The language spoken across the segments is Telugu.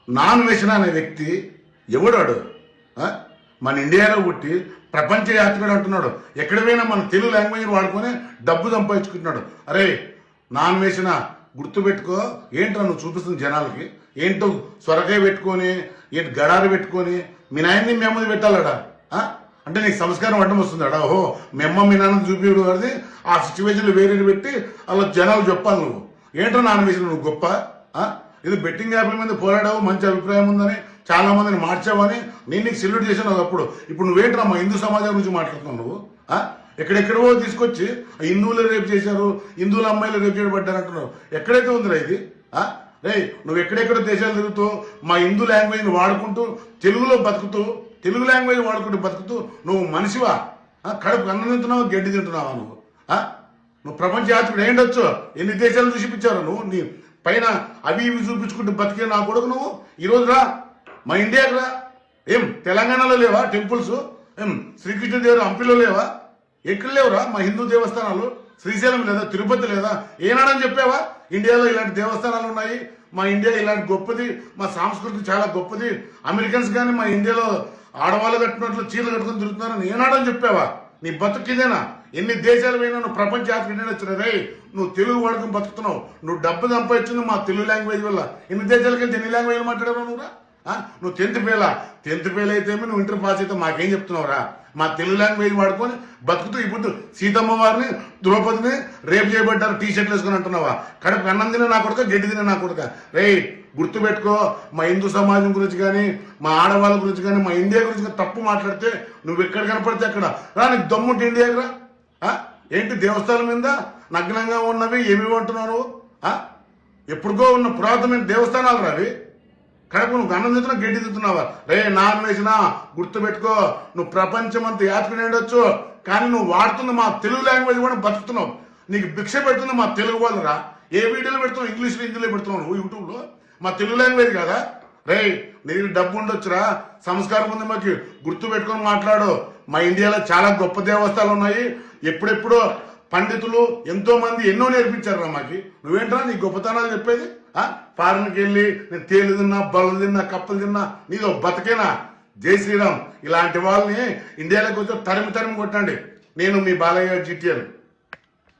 నాన్వేషణ అనే వ్యక్తి ఎవడాడు? మన ఇండియాలో పుట్టి ప్రపంచ యాత్రికుడు అంటున్నాడు. ఎక్కడ పోయినా మన తెలుగు లాంగ్వేజ్ వాడుకొని డబ్బు సంపాదించుకుంటున్నాడు. అరే నాన్వేషణ గుర్తుపెట్టుకో. ఏంటో నువ్వు చూపిస్తుంది జనాలకి? ఏంటో సొరకాయ పెట్టుకొని, ఏంటి గడారు పెట్టుకొని మీ నాయన్ని మేమది పెట్టాలడా? అంటే నీకు సంస్కారం అడ్డం వస్తుందాడా? ఓహో మేమ్మ మీ నాన్న చూపించడం అది ఆ సిచ్యువేషన్లో వేరే పెట్టి అలా జనాలు చెప్పాలి. నువ్వు ఏంటో నాన్వేషణ నువ్వు గొప్ప? ఇది బెట్టింగ్ యాప్ల మీద పోరాడావు, మంచి అభిప్రాయం ఉందని చాలా మందిని మార్చావని నేను నీకు సెల్యూట్ చేశాను ఒకప్పుడు. ఇప్పుడు నువ్వేంట్రా మా హిందూ సమాజం గురించి మాట్లాడుతున్నావు నువ్వు? ఎక్కడెక్కడో తీసుకొచ్చి హిందువులు రేపు చేశారు, హిందువుల అమ్మాయిలు రేపు చేయబడ్డారు అంటున్నావు. ఎక్కడైతే ఉందిరా ఇది? రే నువ్వు ఎక్కడెక్కడో దేశాలు తిరుగుతూ మా హిందూ లాంగ్వేజ్ని వాడుకుంటూ తెలుగులో బతుకుతూ, తెలుగు లాంగ్వేజ్ వాడుకుంటూ బతుకుతూ నువ్వు మనిషివా? కడుపు అన్నం తింటున్నావా, గడ్డి తింటున్నావా నువ్వు? నువ్వు ప్రపంచ యాత్రికుడు ఏంటొచ్చు? ఎన్ని దేశాలు చూపించారు నువ్వు? నీ పైన అవి ఇవి చూపించుకుంటూ బతికే నా కొడుకు నువ్వు. ఈరోజు రా మా ఇండియాకి రా. ఏం తెలంగాణలో లేవా టెంపుల్స్? ఏం శ్రీకృష్ణదేవుడు హంపిలో లేవా? ఎక్కడ లేవురా మా హిందూ దేవస్థానాలు? శ్రీశైలం లేదా, తిరుపతి లేదా? ఏనాడని చెప్పావా ఇండియాలో ఇలాంటి దేవస్థానాలు ఉన్నాయి, మా ఇండియా ఇలాంటి గొప్పది, మా సంస్కృతి చాలా గొప్పది, అమెరికన్స్ కానీ మా ఇండియాలో ఆడవాళ్ళు కట్టినట్లు చీరలు కట్టుకుని తిరుగుతున్నారని ఏనాడని చెప్పావా? నీ బతుకిదేనా? ఎన్ని దేశాలు పోయినా నువ్వు ప్రపంచ యాత్రికుడు వచ్చినదే. నువ్వు తెలుగు వాడుకుని బతుకుతున్నావు. నువ్వు డబ్బు సంపాదించింది మా తెలుగు లాంగ్వేజ్ వల్ల. ఎన్ని దేశాలకు వెళ్తే ఎన్ని లాంగ్వేజ్ మాట్లాడావు నువ్వురా? నువ్వు 10th ఫెయిల్ అయితే నువ్వు ఇంటర్ పాస్ అయితే మాకేం చెప్తున్నావురా? మా తెలుగు లాంగ్వేజ్ వాడుకొని బతుకుతూ ఇప్పుడు సీతమ్మ వారిని, ద్రౌపదిని రేపు చేయబడ్డారు టీషర్ట్లు వేసుకొని అంటున్నావా? కడుపు అన్నం తిన నా కొడుక, గడ్డి తిన నా కొడుక. రే గుర్తుపెట్టుకో, మా హిందూ సమాజం గురించి కానీ, మా ఆడవాళ్ళ గురించి కానీ, మా ఇండియా గురించి కానీ తప్పు మాట్లాడితే నువ్వు ఎక్కడ కనపడితే అక్కడ రా. నీకు దమ్ముంటే ఇండియాకి రా. ఏంటి దేవస్థానం మీద నగ్నంగా ఉన్నవి ఏమి అంటున్నావు? ఎప్పుడుకో ఉన్న పురాతనమైన దేవస్థానాలు రావి. కడుపు నువ్వు అన్నం తింటున్నా, గడ్డి తింటున్నావా? రే నాన్వేషణ గుర్తుపెట్టుకో, నువ్వు ప్రపంచం అంతా యాత్రికుడు ఉండొచ్చు, కానీ నువ్వు వాడుతున్న మా తెలుగు లాంగ్వేజ్ కూడా బతుకుతున్నావు. నీకు భిక్ష పెడుతుంది మా తెలుగు వాళ్ళరా. ఏ వీడియోలో పెడుతున్నావు? ఇంగ్లీష్లో, హిందీలో పెడుతున్నావు నువ్వు యూట్యూబ్లో. మా తెలుగు లాంగ్వేజ్ కదా. రే నీకు డబ్బు ఉండొచ్చురా, సంస్కారం ఉంది మాకు, గుర్తు పెట్టుకొని మాట్లాడు. మా ఇండియాలో చాలా గొప్ప దేవస్థానాలు ఉన్నాయి. ఎప్పుడెప్పుడో పండితులు ఎంతో మంది ఎన్నో నేర్పించారు మాకి. నువ్వేంట్రా నీ గొప్పతనాలు చెప్పేది? ఫారెన్కి వెళ్ళి నేను తేలు తిన్నా, బళ్ళు తిన్నా, కప్పలు తిన్నా, నీదో బతికేనా? జై శ్రీరామ్. ఇలాంటి వాళ్ళని ఇండియాలోకి వచ్చి తరిమి కొట్టండి. నేను మీ బాలయ్య జిటిఎల్.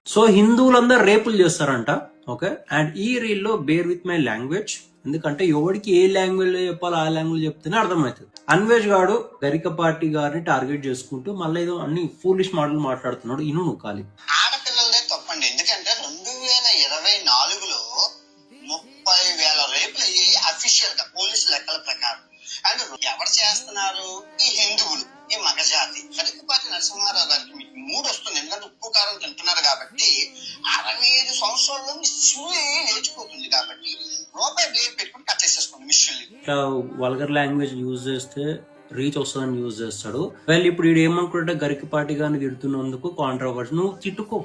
సో హిందువులందరూ రేపులు చేస్తారంట. ఓకే, అండ్ ఈ రీల్ లో బేర్ విత్ మై లాంగ్వేజ్, ఎందుకంటే ఎవరికి ఏ లాంగ్వేజ్ లో చెప్పాలో ఆ లాంగ్వేజ్ చెప్తేనే అర్థమవుతుంది. అన్వేష్ గాడు గరికపాటి గారిని టార్గెట్ చేసుకుంటూ మళ్ళీ ఏదో అన్ని ఫూలిష్ మాటలు మాట్లాడుతున్నాడు. ఇను నువ్వు ఖాళీ. ఆడపిల్లలదే తప్పండి. ఎందుకంటే 2024లో 30,000 రేపులు అయ్యాయి అఫీషియల్ గా పోలీసు లెక్కల ప్రకారం. అండ్ ఎవరు చేస్తున్నారు? ఈ హిందువులు, ఈ మగజాతి. గరికపాటి నరసింహారావు గారికి మీకు మూడు వస్తుంది, ఎందుకంటే ఉప్పు కారం తింటున్నారు కాబట్టి. 65 సంవత్సరాల్లో శివులు లేచిపోతుంది కాబట్టి రూపాయి బ్లేడ్ పెట్టుకుని కట్ చేసేసుకోండి మిషన్లు. ఇట్లా వల్గర్ లాంగ్వేజ్ యూజ్ చేస్తే రీచ్ వస్తుందని యూజ్ చేస్తాడు. వాళ్ళు ఇప్పుడు వీడు ఏమనుకుంటే గరికపాటి గారిని తిడుతున్నందుకు కాంట్రవర్సీ. నువ్వు తిట్టుకో,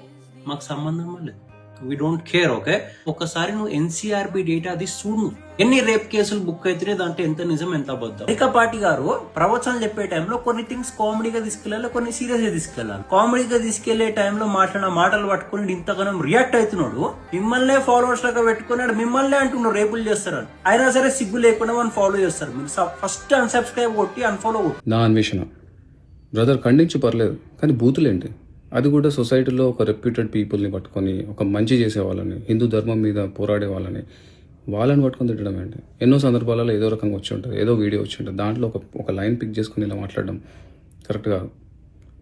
మాకు సంబంధం లేదు, వి డోంట్ కేర్. ఓకే, ఒకసారి నువ్వు ఎన్సీఆర్బి డేటా అది చూడు. ఎన్ని రేప్ కేసులు బుక్ అయితే దాంట్లో ఎంత నిజం ఎంత అబద్ధం. గరికపాటి గారు ప్రవచనం చెప్పే టైంలో కొన్ని థింగ్స్ కామెడీగా తీసుకెళ్లాలి, కొన్ని సీరియస్ గా తీసుకెళ్లాలి. కామెడీగా తీసుకెళ్లే టైంలో మాట్లాడిన మాటలు పట్టుకుని ఇంతగానం రియాక్ట్ అవుతున్నాడు. మిమ్మల్నే ఫాలోవర్స్ లాగా పెట్టుకున్నాడు, మిమ్మల్నే అంటున్నాడు రేపులు చేస్తారని. అయినా సరే సిగ్గు లేకుండా మనం ఫాలో చేస్తారు. మీరు ఫస్ట్ అన్సబ్స్క్రైబ్ కొట్టి అన్ఫాలో కొట్టి. నా అన్వేషణ బ్రదర్ ఖండించి పర్లేదు, కానీ బూతులేంటి? అది కూడా సొసైటీలో ఒక రెప్యూటెడ్ పీపుల్ని పట్టుకొని, ఒక మంచి చేసే వాళ్ళని, హిందూ ధర్మం మీద పోరాడే వాళ్ళని పట్టుకొని తిట్టడం ఏంటి? ఎన్నో సందర్భాలలో ఏదో రకంగా వచ్చి ఉంటుంది, ఏదో వీడియో వచ్చి ఉంటుంది, దాంట్లో ఒక లైన్ పిక్ చేసుకుని ఇలా మాట్లాడడం కరెక్ట్ కాదు,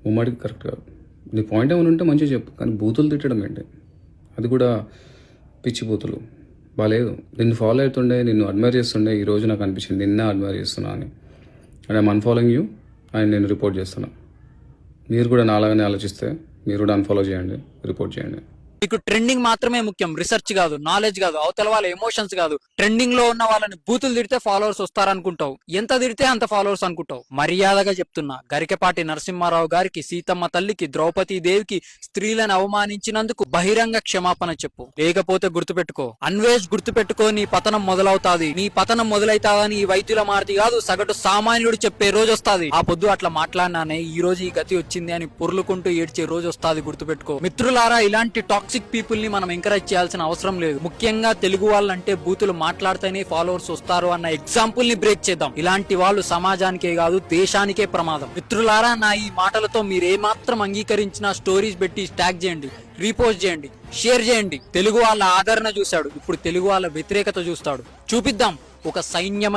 ఉమ్మడికి కరెక్ట్ కాదు. నీ పాయింట్ ఏమైనా ఉంటే మంచిగా చెప్పు, కానీ బూతులు తిట్టడం ఏంటి? అది కూడా పిచ్చి బూతులు బాగాలేదు. నిన్ను ఫాలో అవుతుండే, నిన్ను అడ్మైర్ చేస్తుండే, ఈరోజు నాకు అనిపించింది నిన్నే అడ్మైర్ చేస్తున్నా అని. అండ్ ఐమ్ అన్ఫాలోయింగ్ యూ అండ్ నేను రిపోర్ట్ చేస్తున్నా. మీరు కూడా నాలాగానే ఆలోచిస్తే మీరు కూడా అన్ఫాలో చేయండి, రిపోర్ట్ చేయండి. మీకు ట్రెండింగ్ మాత్రమే ముఖ్యం, రీసెర్చ్ కాదు, నాలెడ్జ్ కాదు, అవతల వాళ్ళ ఎమోషన్స్ కాదు. ట్రెండింగ్ లో ఉన్న వాళ్ళని బూతులు తిడితే ఫాలోవర్స్ వస్తారనుకుంటావు, ఎంత తిడితే అంత ఫాలోవర్స్ అనుకుంటావు. మర్యాదగా చెప్తున్నా, గరికపాటి నరసింహారావు గారికి, సీతమ్మ తల్లికి, ద్రౌపది దేవికి స్త్రీలను అవమానించినందుకు బహిరంగ క్షమాపణ చెప్పు. లేకపోతే గుర్తుపెట్టుకో, అన్వేష్ గుర్తుపెట్టుకో, నీ పతనం మొదలవుతాది. నీ పతనం మొదలైతాదని ఈ వైద్యుల మారుతి కాదు, సగటు సామాన్యుడు చెప్పే రోజు వస్తాది. ఆ పొద్దు అట్లా మాట్లాడినానే ఈ రోజు ఈ గతి వచ్చింది అని పొర్లుకుంటూ ఏడ్చే రోజు వస్తాది, గుర్తుపెట్టుకో. మిత్రులారా, ఇలాంటి టాక్ టాక్సిక్ పీపుల్ ని మనం ఎంకరేజ్ చేయాల్సిన అవసరం లేదు. ముఖ్యంగా తెలుగు వాళ్ళంటే బూతులు మాట్లాడితేనే ఫాలోవర్స్ వస్తారు అన్న ఎగ్జాంపుల్ ని బ్రేక్ చేద్దాం. ఇలాంటి వాళ్ళు సమాజానికే కాదు దేశానికే ప్రమాదం. మిత్రులారా, నా ఈ మాటలతో మీరు ఏమాత్రం అంగీకరించిన స్టోరీస్ పెట్టి ట్యాగ్ చేయండి, రీపోస్ట్ చేయండి, షేర్ చేయండి. తెలుగు వాళ్ళ ఆదరణ చూశాడు, ఇప్పుడు తెలుగు వాళ్ళ వ్యతిరేకత చూస్తాడు. చూపిద్దాం ఒక సైన్యం